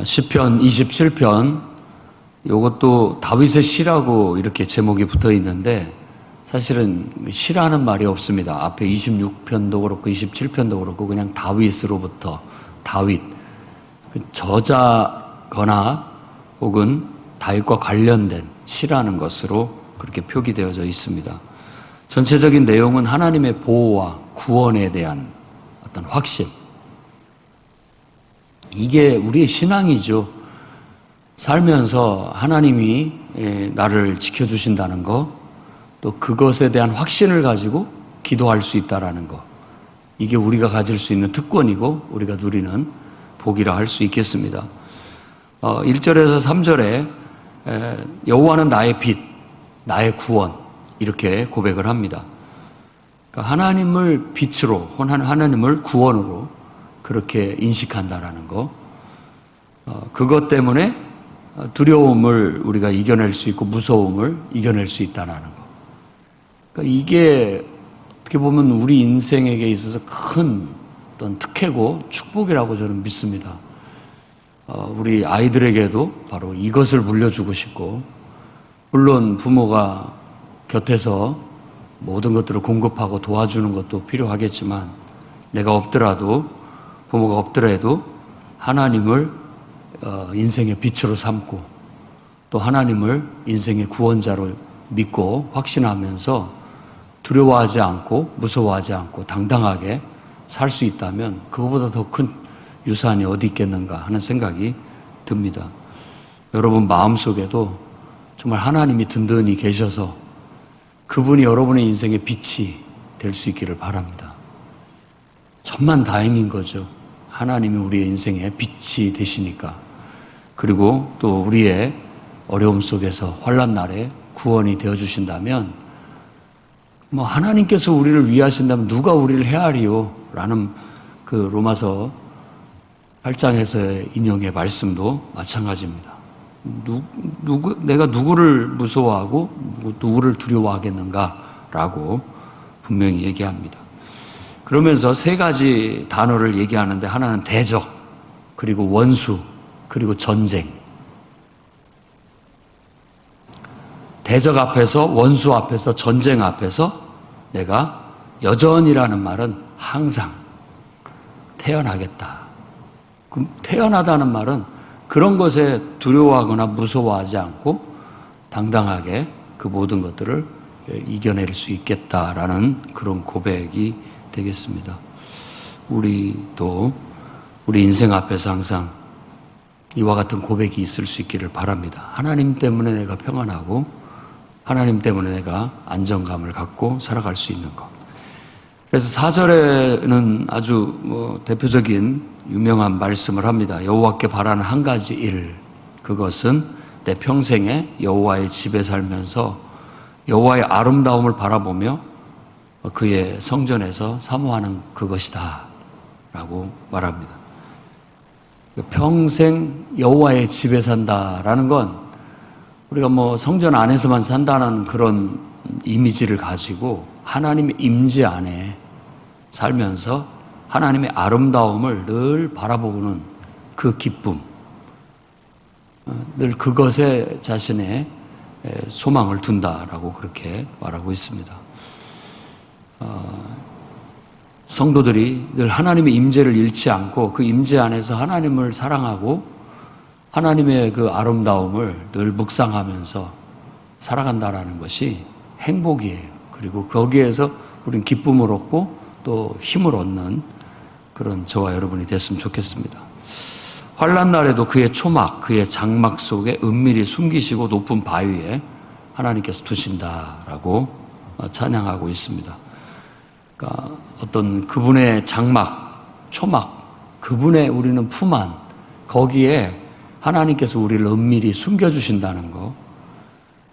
시편 27편, 이것도 다윗의 시라고 이렇게 제목이 붙어 있는데 사실은 시라는 말이 없습니다. 앞에 26편도 그렇고 27편도 그렇고 그냥 다윗으로부터 다윗, 저자거나 혹은 다윗과 관련된 시라는 것으로 그렇게 표기되어져 있습니다. 전체적인 내용은 하나님의 보호와 구원에 대한 어떤 확신, 이게 우리의 신앙이죠. 살면서 하나님이 나를 지켜주신다는 거, 또 그것에 대한 확신을 가지고 기도할 수 있다는 거, 이게 우리가 가질 수 있는 특권이고 우리가 누리는 복이라 할 수 있겠습니다. 1절에서 3절에 여호와는 나의 빛, 나의 구원, 이렇게 고백을 합니다. 그러니까 하나님을 빛으로, 하나님을 구원으로 그렇게 인식한다라는 거, 그것 때문에 두려움을 우리가 이겨낼 수 있고 무서움을 이겨낼 수 있다는 거. 그러니까 이게 어떻게 보면 우리 인생에게 있어서 큰 어떤 특혜고 축복이라고 저는 믿습니다. 우리 아이들에게도 바로 이것을 물려주고 싶고, 물론 부모가 곁에서 모든 것들을 공급하고 도와주는 것도 필요하겠지만, 내가 없더라도, 부모가 없더라도 하나님을 인생의 빛으로 삼고 또 하나님을 인생의 구원자로 믿고 확신하면서 두려워하지 않고 무서워하지 않고 당당하게 살 수 있다면 그거보다 더 큰 유산이 어디 있겠는가 하는 생각이 듭니다. 여러분 마음속에도 정말 하나님이 든든히 계셔서 그분이 여러분의 인생의 빛이 될 수 있기를 바랍니다. 천만 다행인 거죠. 하나님이 우리의 인생의 빛이 되시니까. 그리고 또 우리의 어려움 속에서 환난 날에 구원이 되어주신다면, 하나님께서 우리를 위하신다면 누가 우리를 헤아리요? 라는 그 로마서 8장에서의 인용의 말씀도 마찬가지입니다. 내가 누구를 무서워하고 누구를 두려워하겠는가? 라고 분명히 얘기합니다. 그러면서 세 가지 단어를 얘기하는데, 하나는 대적, 그리고 원수, 그리고 전쟁. 대적 앞에서, 원수 앞에서, 전쟁 앞에서 내가 여전이라는 말은 항상 태어나겠다. 그럼 태어나다는 말은 그런 것에 두려워하거나 무서워하지 않고 당당하게 그 모든 것들을 이겨낼 수 있겠다라는 그런 고백이 되겠습니다. 우리도 우리 인생 앞에서 항상 이와 같은 고백이 있을 수 있기를 바랍니다. 하나님 때문에 내가 평안하고 하나님 때문에 내가 안정감을 갖고 살아갈 수 있는 것. 그래서 4절에는 아주 대표적인 유명한 말씀을 합니다. 여호와께 바라는 한 가지 일, 그것은 내 평생에 여호와의 집에 살면서 여호와의 아름다움을 바라보며 그의 성전에서 사모하는 그것이다 라고 말합니다. 평생 여호와의 집에 산다라는 건 우리가 성전 안에서만 산다는 그런 이미지를 가지고 하나님의 임재 안에 살면서 하나님의 아름다움을 늘 바라보고는 그 기쁨, 늘 그것에 자신의 소망을 둔다라고 그렇게 말하고 있습니다. 성도들이 늘 하나님의 임재를 잃지 않고 그 임재 안에서 하나님을 사랑하고 하나님의 그 아름다움을 늘 묵상하면서 살아간다라는 것이 행복이에요. 그리고 거기에서 우리는 기쁨을 얻고 또 힘을 얻는 그런 저와 여러분이 됐으면 좋겠습니다. 환난 날에도 그의 초막, 그의 장막 속에 은밀히 숨기시고 높은 바위에 하나님께서 두신다라고 찬양하고 있습니다. 그러니까 어떤 그분의 장막, 초막, 그분의 우리는 품 안, 거기에 하나님께서 우리를 은밀히 숨겨주신다는 거,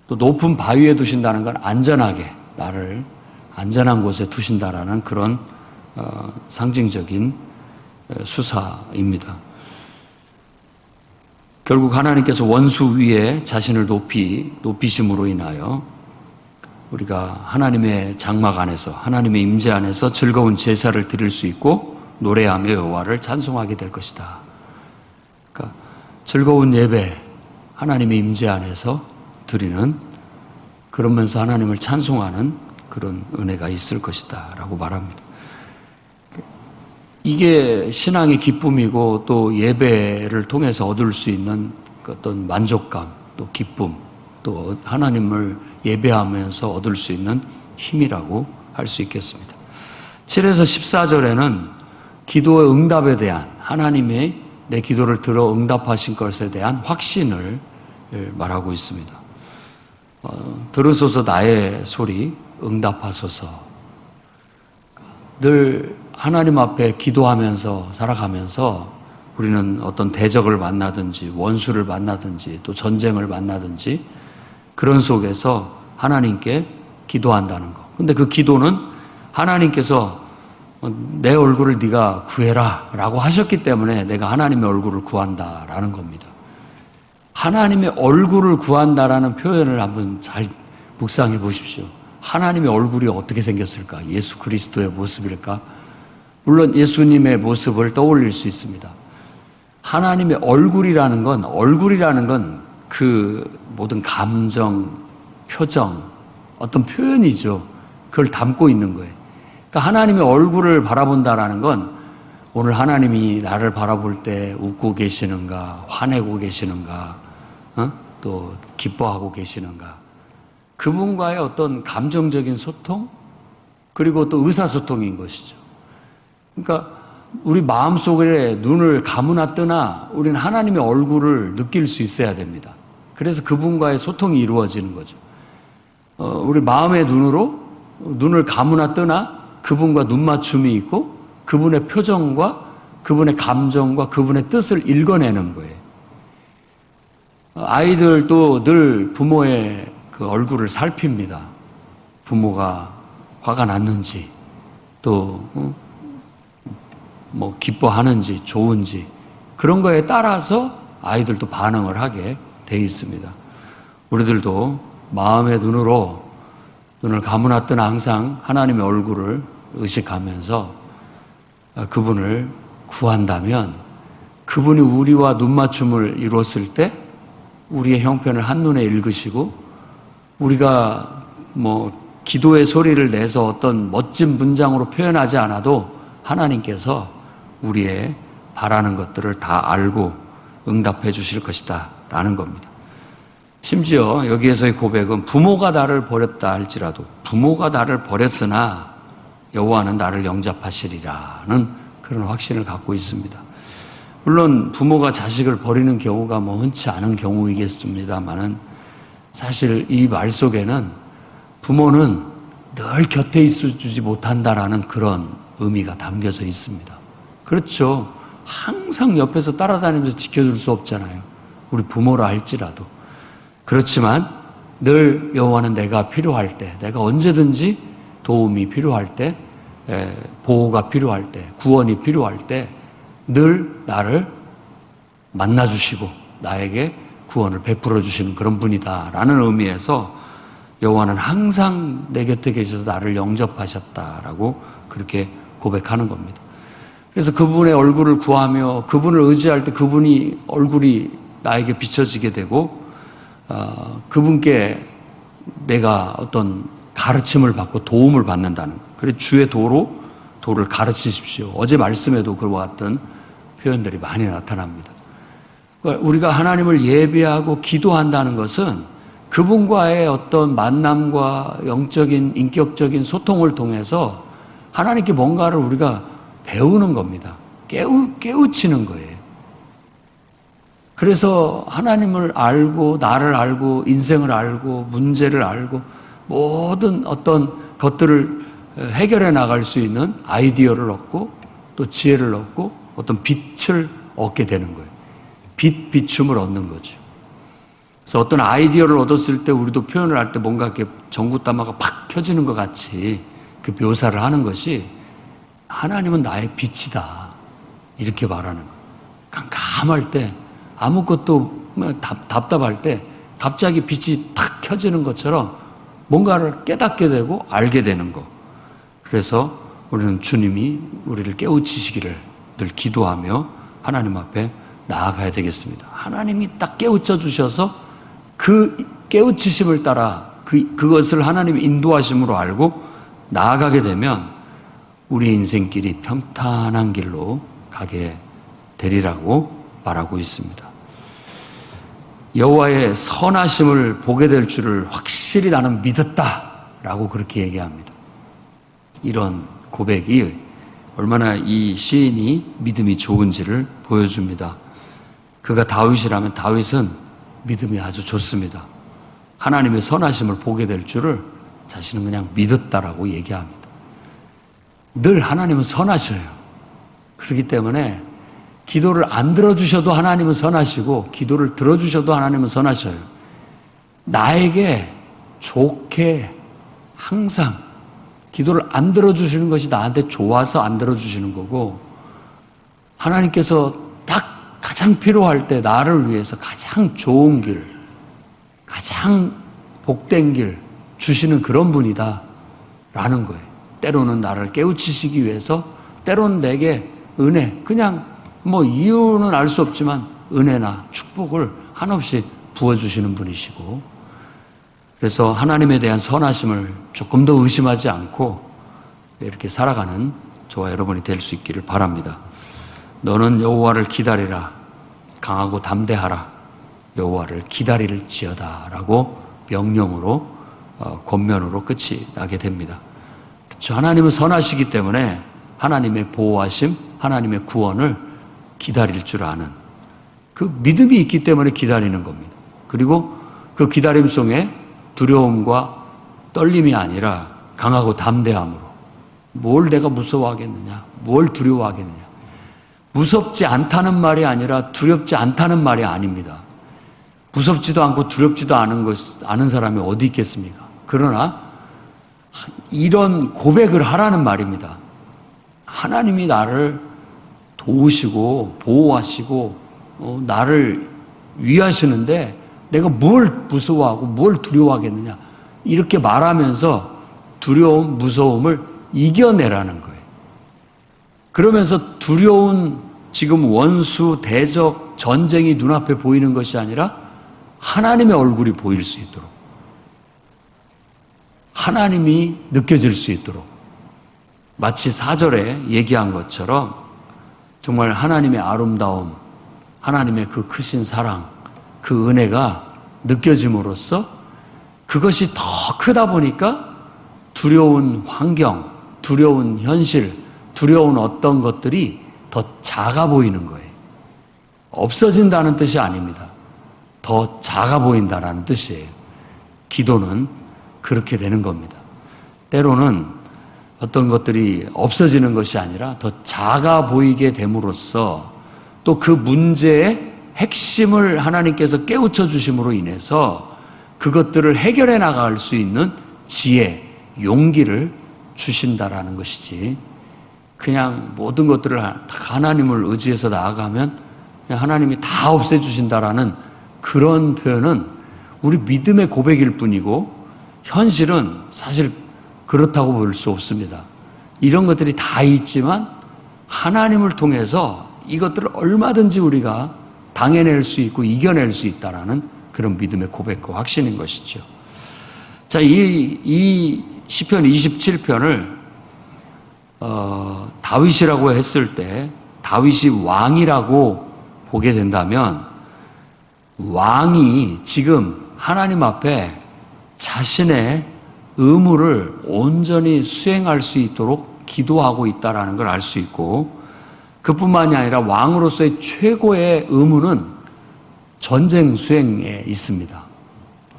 또 높은 바위에 두신다는 건 안전하게 나를 안전한 곳에 두신다라는 그런 상징적인 수사입니다. 결국 하나님께서 원수 위에 자신을 높이심으로 인하여 우리가 하나님의 장막 안에서, 하나님의 임재 안에서 즐거운 제사를 드릴 수 있고 노래하며 여호와를 찬송하게 될 것이다. 그러니까 즐거운 예배, 하나님의 임재 안에서 드리는, 그러면서 하나님을 찬송하는 그런 은혜가 있을 것이다 라고 말합니다. 이게 신앙의 기쁨이고 또 예배를 통해서 얻을 수 있는 어떤 만족감, 또 기쁨, 또 하나님을 예배하면서 얻을 수 있는 힘이라고 할 수 있겠습니다. 7에서 14절에는 기도의 응답에 대한, 하나님의 내 기도를 들어 응답하신 것에 대한 확신을 말하고 있습니다. 들으소서 나의 소리, 응답하소서. 늘 하나님 앞에 기도하면서 살아가면서 우리는 어떤 대적을 만나든지 원수를 만나든지 또 전쟁을 만나든지 그런 속에서 하나님께 기도한다는 거. 근데 그 기도는 하나님께서 내 얼굴을 네가 구해라 라고 하셨기 때문에 내가 하나님의 얼굴을 구한다라는 겁니다. 하나님의 얼굴을 구한다라는 표현을 한번 잘 묵상해 보십시오. 하나님의 얼굴이 어떻게 생겼을까? 예수 그리스도의 모습일까? 물론 예수님의 모습을 떠올릴 수 있습니다. 하나님의 얼굴이라는 건 그 모든 감정, 표정, 어떤 표현이죠. 그걸 담고 있는 거예요. 그러니까 하나님의 얼굴을 바라본다라는 건 오늘 하나님이 나를 바라볼 때 웃고 계시는가, 화내고 계시는가, 또 기뻐하고 계시는가. 그분과의 어떤 감정적인 소통, 그리고 또 의사소통인 것이죠. 그러니까 우리 마음속에 눈을 감으나 뜨나 우리는 하나님의 얼굴을 느낄 수 있어야 됩니다. 그래서 그분과의 소통이 이루어지는 거죠. 우리 마음의 눈으로 눈을 감으나 뜨나 그분과 눈맞춤이 있고 그분의 표정과 그분의 감정과 그분의 뜻을 읽어내는 거예요. 아이들도 늘 부모의 그 얼굴을 살핍니다. 부모가 화가 났는지 또 뭐 기뻐하는지 좋은지 그런 거에 따라서 아이들도 반응을 하게 돼 있습니다. 우리들도 마음의 눈으로 눈을 감으나 뜨나 항상 하나님의 얼굴을 의식하면서 그분을 구한다면 그분이 우리와 눈맞춤을 이뤘을 때 우리의 형편을 한눈에 읽으시고 우리가 뭐 기도의 소리를 내서 어떤 멋진 문장으로 표현하지 않아도 하나님께서 우리의 바라는 것들을 다 알고 응답해 주실 것이다 라는 겁니다. 심지어 여기에서의 고백은 부모가 나를 버렸다 할지라도 부모가 나를 버렸으나 여호와는 나를 영접하시리라는 그런 확신을 갖고 있습니다. 물론 부모가 자식을 버리는 경우가 뭐 흔치 않은 경우이겠습니다만은 사실 이 말 속에는 부모는 늘 곁에 있어주지 못한다라는 그런 의미가 담겨져 있습니다. 그렇죠. 항상 옆에서 따라다니면서 지켜줄 수 없잖아요. 우리 부모라 할지라도. 그렇지만 늘 여호와는 내가 필요할 때, 내가 언제든지 도움이 필요할 때, 보호가 필요할 때, 구원이 필요할 때 늘 나를 만나주시고 나에게 구원을 베풀어 주시는 그런 분이다라는 의미에서 여호와는 항상 내 곁에 계셔서 나를 영접하셨다라고 그렇게 고백하는 겁니다. 그래서 그분의 얼굴을 구하며 그분을 의지할 때 그분이 얼굴이 나에게 비춰지게 되고 그분께 내가 어떤 가르침을 받고 도움을 받는다는 것. 그래서 주의 도를 가르치십시오. 어제 말씀에도 그와 같은 표현들이 많이 나타납니다. 우리가 하나님을 예배하고 기도한다는 것은 그분과의 어떤 만남과 영적인 인격적인 소통을 통해서 하나님께 뭔가를 우리가 배우는 겁니다. 깨우치는 거예요. 그래서 하나님을 알고 나를 알고 인생을 알고 문제를 알고 모든 어떤 것들을 해결해 나갈 수 있는 아이디어를 얻고 또 지혜를 얻고 어떤 빛을 얻게 되는 거예요. 비춤을 얻는 거죠. 그래서 어떤 아이디어를 얻었을 때 우리도 표현을 할 때 뭔가 이렇게 전구따마가 팍 켜지는 것 같이 그 묘사를 하는 것이 하나님은 나의 빛이다. 이렇게 말하는 거예요. 깜깜할 때 아무것도 답답할 때 갑자기 빛이 탁 켜지는 것처럼 뭔가를 깨닫게 되고 알게 되는 거. 그래서 우리는 주님이 우리를 깨우치시기를 늘 기도하며 하나님 앞에 나아가야 되겠습니다. 하나님이 딱 깨우쳐 주셔서 그 깨우치심을 따라 그것을 하나님의 인도하심으로 알고 나아가게 되면 우리 인생길이 평탄한 길로 가게 되리라고 말하고 있습니다. 여호와의 선하심을 보게 될 줄을 확실히 나는 믿었다라고 그렇게 얘기합니다. 이런 고백이 얼마나 이 시인이 믿음이 좋은지를 보여줍니다. 그가 다윗이라면 다윗은 믿음이 아주 좋습니다. 하나님의 선하심을 보게 될 줄을 자신은 그냥 믿었다라고 얘기합니다. 늘 하나님은 선하셔요. 그렇기 때문에 기도를 안 들어주셔도 하나님은 선하시고 기도를 들어주셔도 하나님은 선하셔요. 나에게 좋게 항상 기도를 안 들어주시는 것이 나한테 좋아서 안 들어주시는 거고, 하나님께서 딱 가장 필요할 때 나를 위해서 가장 좋은 길, 가장 복된 길 주시는 그런 분이다 라는 거예요. 때로는 나를 깨우치시기 위해서, 때로는 내게 은혜, 그냥 이유는 알 수 없지만 은혜나 축복을 한없이 부어주시는 분이시고, 그래서 하나님에 대한 선하심을 조금 더 의심하지 않고 이렇게 살아가는 저와 여러분이 될 수 있기를 바랍니다. 너는 여호와를 기다리라. 강하고 담대하라. 여호와를 기다릴지어다 라고 명령으로 권면으로 끝이 나게 됩니다. 그렇죠. 하나님은 선하시기 때문에 하나님의 보호하심, 하나님의 구원을 기다릴 줄 아는 그 믿음이 있기 때문에 기다리는 겁니다. 그리고 그 기다림 속에 두려움과 떨림이 아니라 강하고 담대함으로, 뭘 내가 무서워하겠느냐, 뭘 두려워하겠느냐. 무섭지 않다는 말이 아니라 두렵지 않다는 말이 아닙니다. 무섭지도 않고 두렵지도 않은 사람이 어디 있겠습니까? 그러나 이런 고백을 하라는 말입니다. 하나님이 나를 도우시고 보호하시고 나를 위하시는데 내가 뭘 무서워하고 뭘 두려워하겠느냐, 이렇게 말하면서 두려움, 무서움을 이겨내라는 거예요. 그러면서 두려운 지금 원수, 대적, 전쟁이 눈앞에 보이는 것이 아니라 하나님의 얼굴이 보일 수 있도록, 하나님이 느껴질 수 있도록, 마치 4절에 얘기한 것처럼 정말 하나님의 아름다움, 하나님의 그 크신 사랑, 그 은혜가 느껴짐으로써 그것이 더 크다 보니까 두려운 환경, 두려운 현실, 두려운 어떤 것들이 더 작아 보이는 거예요. 없어진다는 뜻이 아닙니다. 더 작아 보인다는 뜻이에요. 기도는 그렇게 되는 겁니다. 때로는 어떤 것들이 없어지는 것이 아니라 더 작아 보이게 됨으로써 또 그 문제의 핵심을 하나님께서 깨우쳐 주심으로 인해서 그것들을 해결해 나갈 수 있는 지혜, 용기를 주신다라는 것이지, 그냥 모든 것들을 하나님을 의지해서 나아가면 하나님이 다 없애주신다라는 그런 표현은 우리 믿음의 고백일 뿐이고 현실은 사실 그렇다고 볼 수 없습니다. 이런 것들이 다 있지만 하나님을 통해서 이것들을 얼마든지 우리가 당해낼 수 있고 이겨낼 수 있다라는 그런 믿음의 고백과 확신인 것이죠. 자, 이 시편 27편을 다윗이라고 했을 때 다윗이 왕이라고 보게 된다면 왕이 지금 하나님 앞에 자신의 의무를 온전히 수행할 수 있도록 기도하고 있다는 걸 알 수 있고, 그뿐만이 아니라 왕으로서의 최고의 의무는 전쟁 수행에 있습니다.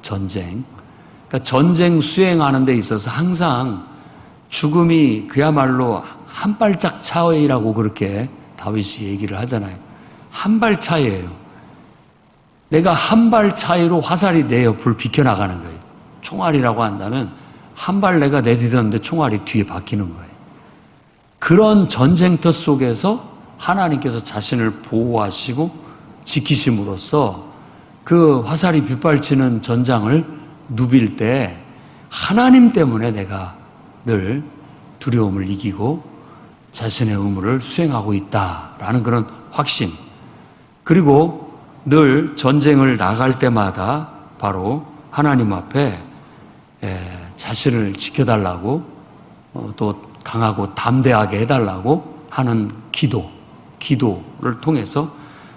전쟁. 그러니까 전쟁 수행하는 데 있어서 항상 죽음이 그야말로 한 발짝 차이라고 그렇게 다윗이 얘기를 하잖아요. 한 발 차이예요. 내가 한 발 차이로 화살이 내 옆을 비켜나가는 거예요. 총알이라고 한다면 한 발 내가 내디뎠는데 총알이 뒤에 박히는 거예요. 그런 전쟁터 속에서 하나님께서 자신을 보호하시고 지키심으로써 그 화살이 빗발치는 전장을 누빌 때 하나님 때문에 내가 늘 두려움을 이기고 자신의 의무를 수행하고 있다라는 그런 확신, 그리고 늘 전쟁을 나갈 때마다 바로 하나님 앞에 자신을 지켜달라고 또 강하고 담대하게 해달라고 하는 기도를 통해서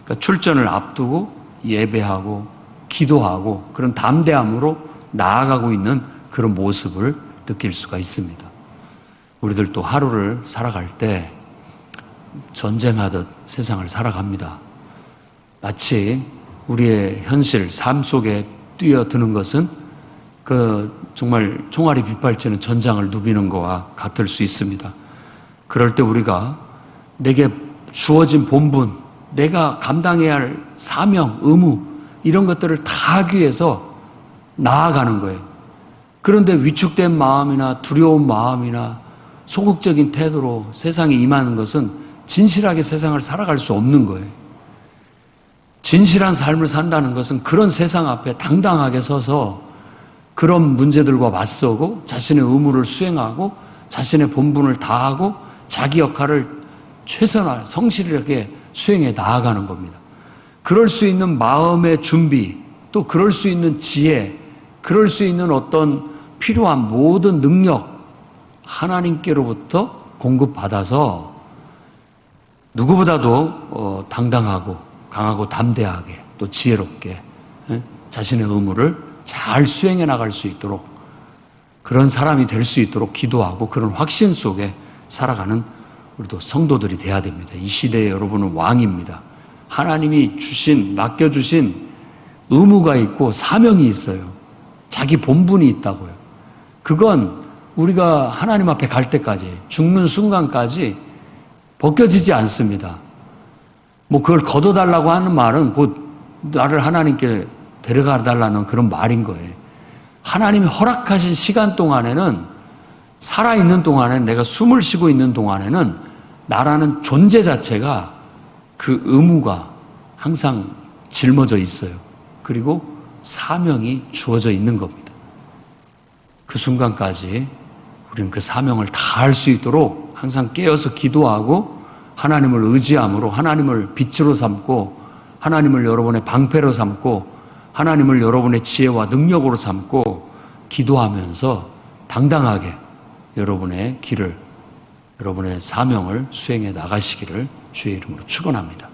그러니까 출전을 앞두고 예배하고 기도하고 그런 담대함으로 나아가고 있는 그런 모습을 느낄 수가 있습니다. 우리들도 하루를 살아갈 때 전쟁하듯 세상을 살아갑니다. 마치 우리의 현실, 삶 속에 뛰어드는 것은 정말 총알이 빗발치는 전장을 누비는 것과 같을 수 있습니다. 그럴 때 우리가 내게 주어진 본분, 내가 감당해야 할 사명, 의무 이런 것들을 다 하기 위해서 나아가는 거예요. 그런데 위축된 마음이나 두려운 마음이나 소극적인 태도로 세상에 임하는 것은 진실하게 세상을 살아갈 수 없는 거예요. 진실한 삶을 산다는 것은 그런 세상 앞에 당당하게 서서 그런 문제들과 맞서고 자신의 의무를 수행하고 자신의 본분을 다하고 자기 역할을 최선화, 성실하게 수행해 나아가는 겁니다. 그럴 수 있는 마음의 준비, 또 그럴 수 있는 지혜, 그럴 수 있는 어떤 필요한 모든 능력 하나님께로부터 공급받아서 누구보다도 당당하고 강하고 담대하게 또 지혜롭게 자신의 의무를 잘 수행해 나갈 수 있도록 그런 사람이 될 수 있도록 기도하고 그런 확신 속에 살아가는 우리도 성도들이 돼야 됩니다. 이 시대에 여러분은 왕입니다. 하나님이 맡겨주신 의무가 있고 사명이 있어요. 자기 본분이 있다고요. 그건 우리가 하나님 앞에 갈 때까지 죽는 순간까지 벗겨지지 않습니다. 그걸 거둬달라고 하는 말은 곧 나를 하나님께 데려가 달라는 그런 말인 거예요. 하나님이 허락하신 시간 동안에는 살아있는 동안에는 내가 숨을 쉬고 있는 동안에는 나라는 존재 자체가 그 의무가 항상 짊어져 있어요. 그리고 사명이 주어져 있는 겁니다. 그 순간까지 우리는 그 사명을 다 할 수 있도록 항상 깨어서 기도하고 하나님을 의지함으로 하나님을 빛으로 삼고 하나님을 여러분의 방패로 삼고 하나님을 여러분의 지혜와 능력으로 삼고 기도하면서 당당하게 여러분의 길을 여러분의 사명을 수행해 나가시기를 주의 이름으로 축원합니다.